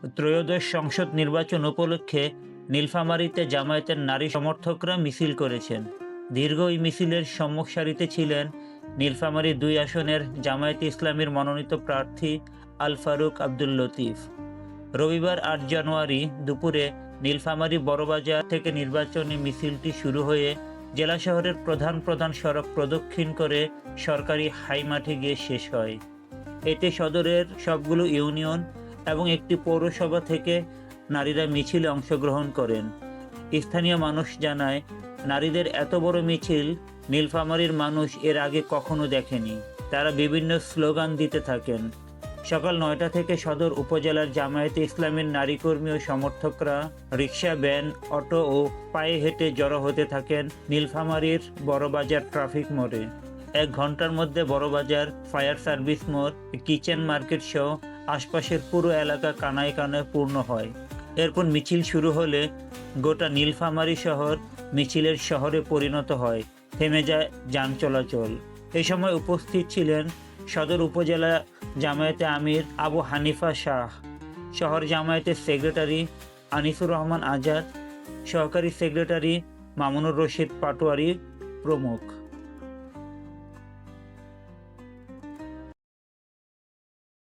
ত্রয়োদশ সংসদ নির্বাচন উপলক্ষে নীলফামারীতে জামায়াতের নারী সমর্থকরা মিছিল করেছেন। দীর্ঘ এই মিছিলের সম্মুখ সারিতে ছিলেন নীলফামারী ২ আসনের জামায়াতে ইসলামীর মনোনীত প্রার্থী আল ফারুক আব্দুল লতিফ। রবিবার ৮ জানুয়ারি দুপুরে নীলফামারী বড়বাজার থেকে নির্বাচনী মিছিলটি শুরু হয়ে জেলা শহরের প্রধান প্রধান সড়ক প্রদক্ষিণ করে সরকারি হাই মাঠে গিয়ে শেষ হয়। এতে সদরের সবগুলো ইউনিয়ন এবং একটি পৌরসভা থেকে নারীরা মিছিলে অংশগ্রহণ করেন। স্থানীয় মানুষ জানায়, নারীদের এত বড় মিছিল নীলফামারীর মানুষ এর আগে কখনো দেখেনি। তারা বিভিন্ন স্লোগান দিতে থাকেন। সকাল ৯টা থেকে সদর উপজেলার জামায়াতে ইসলামীর নারী কর্মী ও সমর্থকরা রিকশা, ভ্যান, অটো ও পায়ে হেঁটে জড়ো হতে থাকেন নীলফামারীর বড়বাজার ট্রাফিক মোড়ে। ১ ঘন্টার মধ্যে বড়বাজার, ফায়ার সার্ভিস মোড়, কিচেন মার্কেট সহ আশপাশের পুরো এলাকা কানায় কানায় পূর্ণ হয়। এরপর মিছিল শুরু হলে গোটা নীলফামারী শহর মিছিলের শহরে পরিণত হয়। থেমে যায় যান চলাচল। এই সময় উপস্থিত ছিলেন সদর উপজেলা জামায়াতে আমির আবু হানিফা শাহ, শহর জামায়াতের সেক্রেটারি আনিসুর রহমান আজাদ, সহকারী সেক্রেটারি মামুনুর রশিদ পাটোয়ারি প্রমুখ।